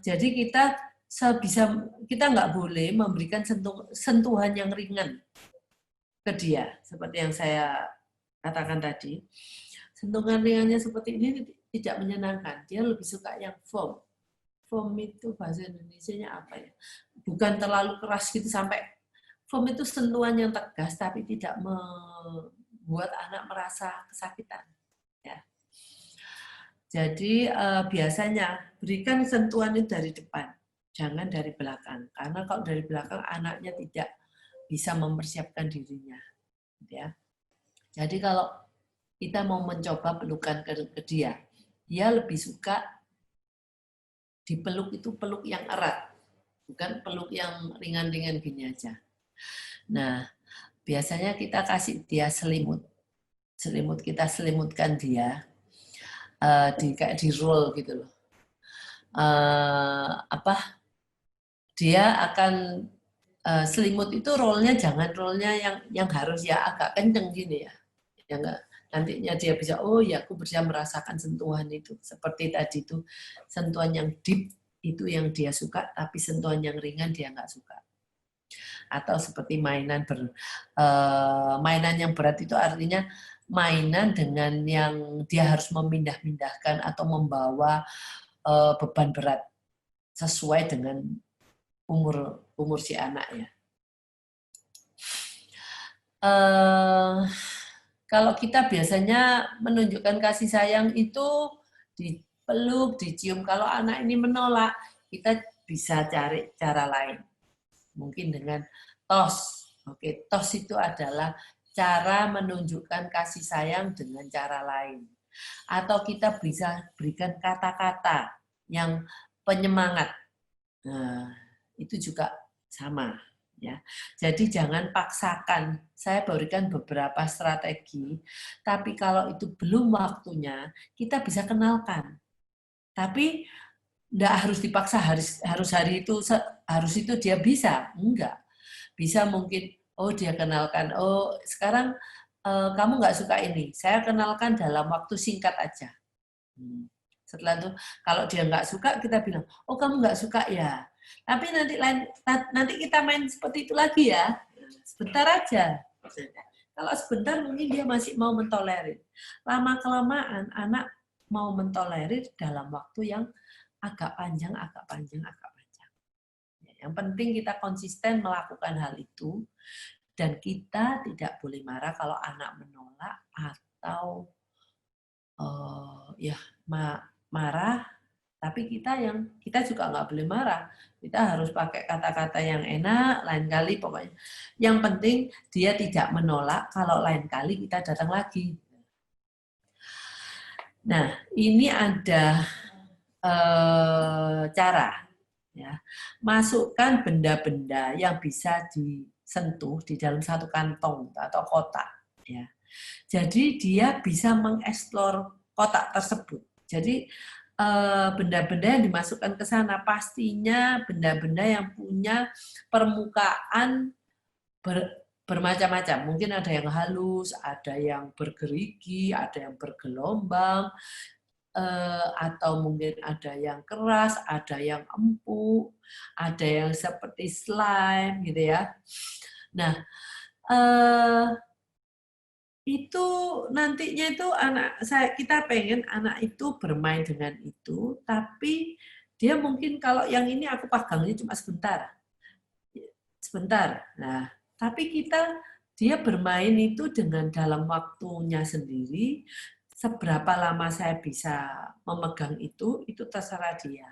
Jadi kita nggak boleh memberikan sentuhan yang ringan ke dia, seperti yang saya katakan tadi. Sentuhan ringannya seperti ini tidak menyenangkan. Dia lebih suka yang firm. Firm itu bahasa Indonesianya apa ya? Bukan terlalu keras gitu sampai firm itu sentuhan yang tegas tapi tidak membuat anak merasa kesakitan. Ya. Jadi biasanya berikan sentuhan itu dari depan, jangan dari belakang. Karena kalau dari belakang anaknya tidak bisa mempersiapkan dirinya. Ya. Jadi kalau kita mau mencoba pelukan ke dia lebih suka dipeluk itu peluk yang erat, bukan peluk yang ringan-ringan gini aja. Nah, biasanya kita kasih dia selimut kita selimutkan dia kayak di roll gitu loh. Dia akan selimut itu rollnya jangan rollnya yang harus ya agak kenceng gini ya. Ya enggak, nantinya dia bisa ya aku bisa merasakan sentuhan itu seperti tadi itu sentuhan yang deep itu yang dia suka tapi sentuhan yang ringan dia nggak suka. Atau seperti mainan yang berat itu artinya mainan dengan yang dia harus memindah-mindahkan atau membawa beban berat sesuai dengan umur si anak ya. Kalau kita biasanya menunjukkan kasih sayang itu dipeluk, dicium. Kalau anak ini menolak, kita bisa cari cara lain. Mungkin dengan tos. Oke, tos itu adalah cara menunjukkan kasih sayang dengan cara lain. Atau kita bisa berikan kata-kata yang penyemangat. Nah, itu juga sama. Ya, jadi jangan paksakan. Saya berikan beberapa strategi, tapi kalau itu belum waktunya, kita bisa kenalkan. Tapi enggak harus dipaksa harus hari itu harus itu dia bisa, enggak. Bisa mungkin dia kenalkan, sekarang kamu nggak suka ini, saya kenalkan dalam waktu singkat aja. Setelah itu kalau dia nggak suka kita bilang, kamu nggak suka ya, tapi nanti kita main seperti itu lagi ya, sebentar aja. Kalau sebentar mungkin dia masih mau mentolerir. Lama-kelamaan anak mau mentolerir dalam waktu yang agak panjang. Yang penting kita konsisten melakukan hal itu dan kita tidak boleh marah kalau anak menolak atau marah. Tapi kita juga nggak boleh marah. Kita harus pakai kata-kata yang enak, lain kali pokoknya. Yang penting dia tidak menolak, kalau lain kali kita datang lagi. Nah, ini ada cara. Ya. Masukkan benda-benda yang bisa disentuh di dalam satu kantong atau kotak. Ya. Jadi dia bisa mengeksplor kotak tersebut. Jadi benda-benda yang dimasukkan ke sana pastinya benda-benda yang punya permukaan bermacam-macam. Mungkin ada yang halus, ada yang bergerigi, ada yang bergelombang, atau mungkin ada yang keras, ada yang empuk, ada yang seperti slime gitu ya. Nah, itu nantinya itu kita pengen anak itu bermain dengan itu, tapi dia mungkin kalau yang ini aku pegangnya cuma sebentar. Nah, tapi dia bermain itu dengan dalam waktunya sendiri. Seberapa lama saya bisa memegang itu terserah dia.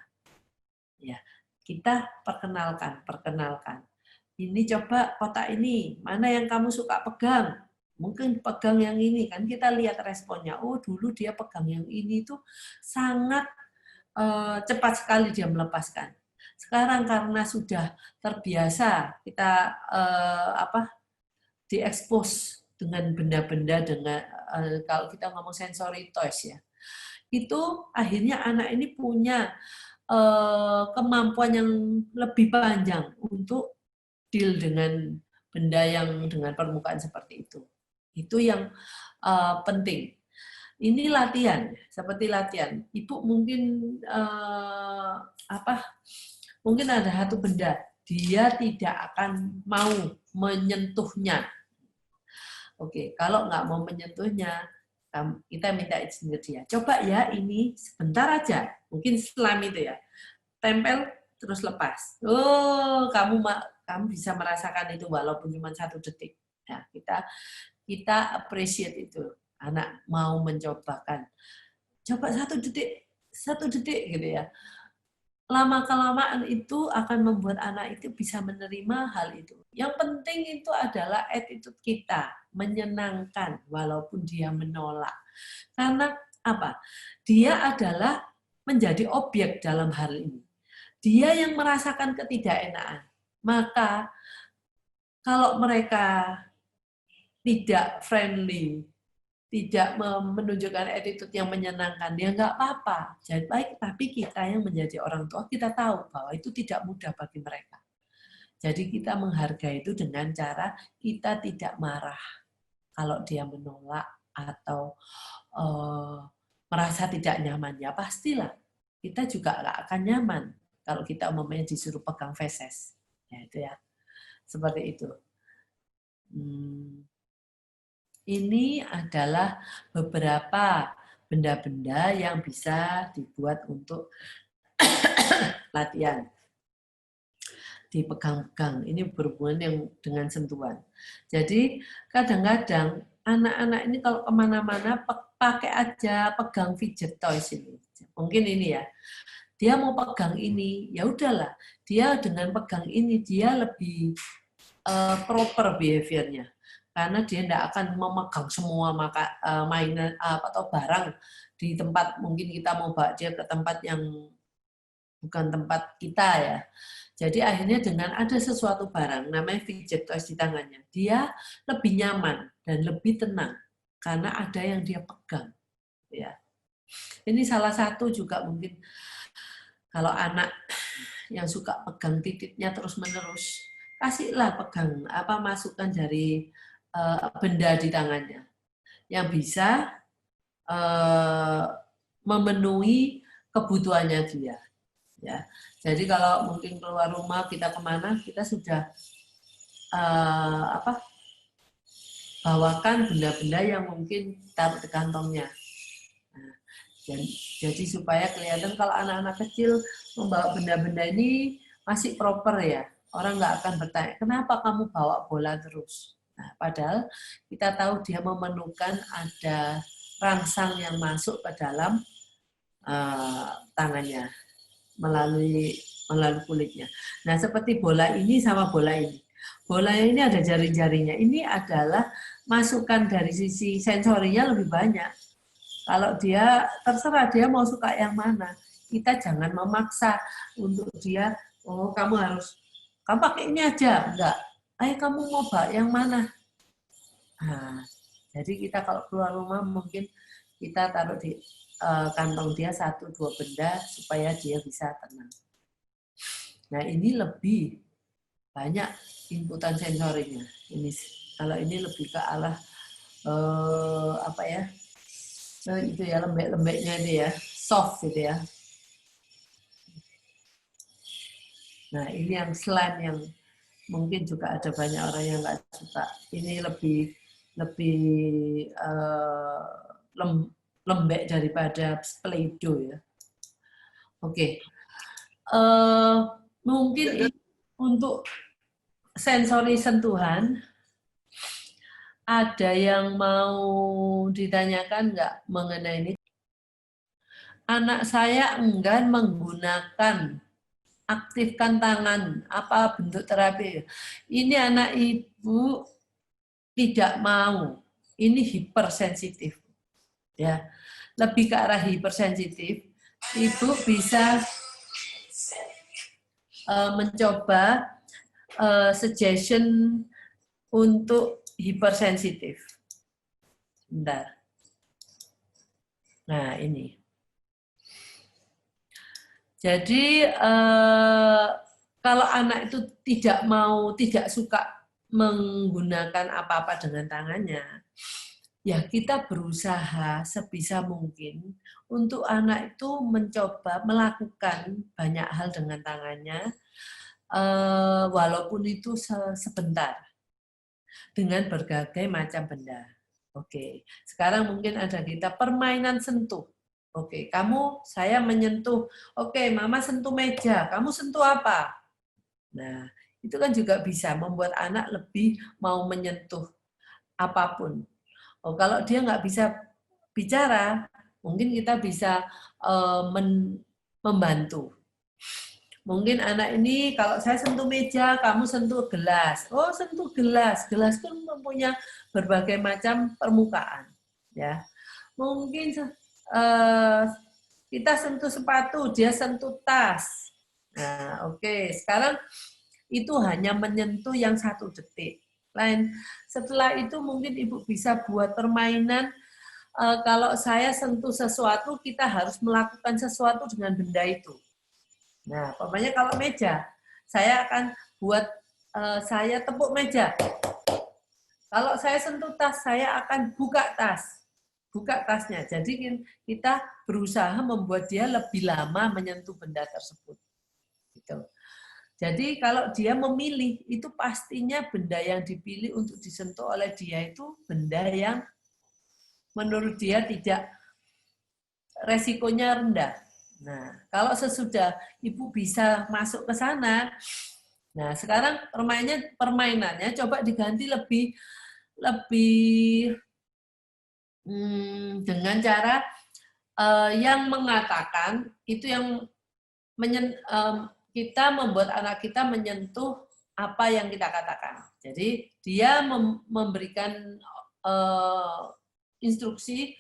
Ya, kita perkenalkan. Ini coba kotak ini, mana yang kamu suka pegang? Mungkin pegang yang ini, kan kita lihat responnya. Dulu dia pegang yang ini tuh sangat cepat sekali dia melepaskan. Sekarang karena sudah terbiasa kita diekspos dengan benda-benda dengan kalau kita ngomong sensory toys ya. Itu akhirnya anak ini punya kemampuan yang lebih panjang untuk deal dengan benda yang dengan permukaan seperti itu. Itu yang penting. Ini latihan, seperti latihan. Ibu mungkin mungkin ada satu benda, dia tidak akan mau menyentuhnya. Oke, kalau nggak mau menyentuhnya, kita minta izin ke dia. Coba ya ini sebentar aja, mungkin selam itu ya, tempel terus lepas. Oh, kamu bisa merasakan itu walaupun cuma 1 detik. Ya, kita appreciate itu. Anak mau mencobakan. Coba 1 detik gitu ya. Lama-kelamaan itu akan membuat anak itu bisa menerima hal itu. Yang penting itu adalah attitude kita, menyenangkan walaupun dia menolak. Karena apa? Dia adalah menjadi objek dalam hal ini. Dia yang merasakan ketidakenakan. Maka kalau mereka tidak friendly, tidak menunjukkan attitude yang menyenangkan, ya nggak apa-apa. Jadi baik, tapi kita yang menjadi orang tua, kita tahu bahwa itu tidak mudah bagi mereka. Jadi kita menghargai itu dengan cara kita tidak marah kalau dia menolak atau merasa tidak nyaman. Ya pastilah, kita juga nggak akan nyaman kalau kita umpamanya disuruh pegang feses. Ya itu ya, seperti itu. Ini adalah beberapa benda-benda yang bisa dibuat untuk latihan. Dipegang-pegang, ini berhubungan yang dengan sentuhan. Jadi kadang-kadang anak-anak ini kalau kemana-mana pakai aja pegang fidget toys ini. Mungkin ini ya, dia mau pegang ini, ya udahlah. Dia dengan pegang ini dia lebih proper behaviornya. Karena dia tidak akan memegang semua mainan atau barang di tempat, mungkin kita mau bawa dia ke tempat yang bukan tempat kita ya. Jadi akhirnya dengan ada sesuatu barang namanya fidget toys di tangannya, dia lebih nyaman dan lebih tenang karena ada yang dia pegang. Ya. Ini salah satu juga mungkin kalau anak yang suka pegang titiknya terus-menerus, kasihlah pegang masukan dari benda di tangannya yang bisa memenuhi kebutuhannya dia. Ya, jadi kalau mungkin keluar rumah kita kemana, kita sudah bawakan benda-benda yang mungkin taruh di kantongnya. Nah, jadi supaya kelihatan kalau anak-anak kecil membawa benda-benda ini masih proper ya. Orang nggak akan bertanya, kenapa kamu bawa bola terus? Nah, padahal kita tahu dia memerlukan ada rangsang yang masuk ke dalam tangannya melalui kulitnya. Nah, seperti bola ini sama bola ini. Bola ini ada jari-jarinya. Ini adalah masukan dari sisi sensorinya lebih banyak. Kalau dia terserah dia mau suka yang mana. Kita jangan memaksa untuk dia, oh kamu pakai ini aja. Enggak. Ayo kamu mau bawa yang mana? Nah, jadi kita kalau keluar rumah mungkin kita taruh di kantong dia 1-2 benda supaya dia bisa tenang. Nah ini lebih banyak inputan sensorinya. Ini kalau ini lebih ke arah itu ya lembek-lembeknya ini ya, soft gitu ya. Nah ini yang slime yang mungkin juga ada banyak orang yang nggak suka. Ini lebih lembek daripada Play-Doh ya. Oke. Mungkin untuk sensori sentuhan ada yang mau ditanyakan nggak mengenai ini? Anak saya enggan menggunakan aktifkan tangan, apa bentuk terapi? Ini anak ibu tidak mau, ini hipersensitif, ya, lebih ke arah hipersensitif. Ibu bisa mencoba suggestion untuk hipersensitif. Bentar. Nah ini. Jadi kalau anak itu tidak suka menggunakan apa-apa dengan tangannya, Ya, kita berusaha sebisa mungkin untuk anak itu mencoba melakukan banyak hal dengan tangannya, walaupun itu sebentar, dengan berbagai macam benda. Oke, sekarang mungkin ada kita permainan sentuh. Oke, saya menyentuh. Oke, mama sentuh meja. Kamu sentuh apa? Nah, itu kan juga bisa membuat anak lebih mau menyentuh apapun. Oh, kalau dia nggak bisa bicara, mungkin kita bisa membantu. Mungkin anak ini kalau saya sentuh meja, kamu sentuh gelas. Oh, sentuh gelas. Gelas pun mempunyai berbagai macam permukaan. Ya, mungkin kita sentuh sepatu, dia sentuh tas. Nah, oke. Sekarang itu hanya menyentuh yang 1 detik. Setelah itu mungkin Ibu bisa buat permainan. Kalau saya sentuh sesuatu, kita harus melakukan sesuatu dengan benda itu. Nah, umpamanya kalau meja, saya akan buat saya tepuk meja. Kalau saya sentuh tas, saya akan buka tas. Buka tasnya. Jadi kita berusaha membuat dia lebih lama menyentuh benda tersebut. Gitu. Jadi kalau dia memilih, itu pastinya benda yang dipilih untuk disentuh oleh dia itu benda yang menurut dia tidak resikonya rendah. Nah, kalau sesudah Ibu bisa masuk ke sana, nah sekarang permainannya coba diganti lebih dengan cara yang mengatakan itu yang kita membuat anak kita menyentuh apa yang kita katakan. Jadi dia memberikan instruksi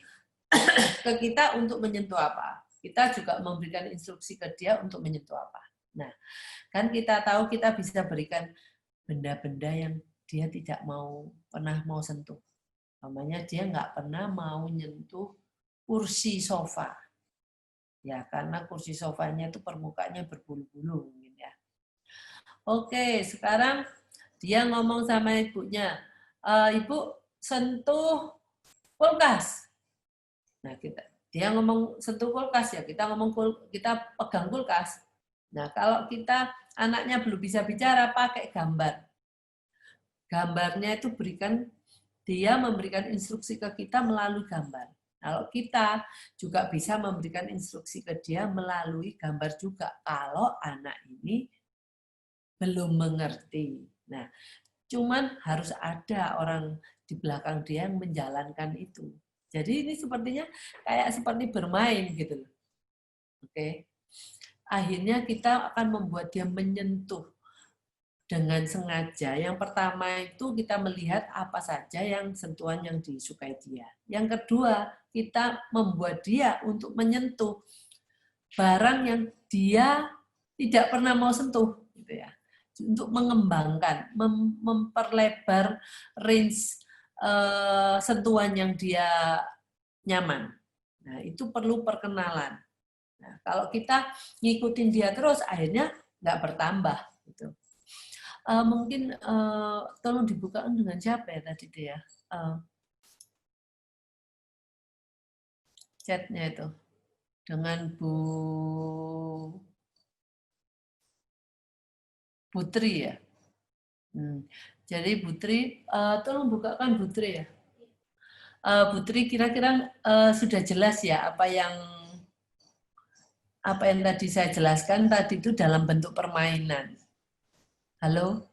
ke kita untuk menyentuh apa. Kita juga memberikan instruksi ke dia untuk menyentuh apa. Nah, kan kita tahu kita bisa berikan benda-benda yang dia tidak pernah mau sentuh. Namanya dia nggak pernah mau nyentuh kursi sofa. Ya, karena kursi sofanya itu permukaannya berbulu-bulu mungkin ya. Oke, sekarang dia ngomong sama ibunya, Ibu sentuh kulkas. Nah, dia ngomong sentuh kulkas ya, kita pegang kulkas. Nah, kalau anaknya belum bisa bicara, pakai gambar. Gambarnya itu dia memberikan instruksi ke kita melalui gambar. Kalau kita juga bisa memberikan instruksi ke dia melalui gambar juga. Kalau anak ini belum mengerti. Nah, cuman harus ada orang di belakang dia yang menjalankan itu. Jadi ini sepertinya seperti bermain gitu loh. Oke. Akhirnya kita akan membuat dia menyentuh dengan sengaja. Yang pertama itu kita melihat apa saja yang sentuhan yang disukai dia. Yang kedua, kita membuat dia untuk menyentuh barang yang dia tidak pernah mau sentuh, gitu ya. Untuk mengembangkan, memperlebar range sentuhan yang dia nyaman. Nah, itu perlu perkenalan. Nah, kalau kita ngikutin dia terus, akhirnya nggak bertambah. Gitu. Mungkin tolong dibukakan dengan siapa ya tadi dia? Chatnya itu. Dengan Bu Putri ya. Jadi Putri, tolong bukakan Putri ya. Putri kira-kira sudah jelas ya apa yang tadi saya jelaskan tadi itu dalam bentuk permainan. Halo?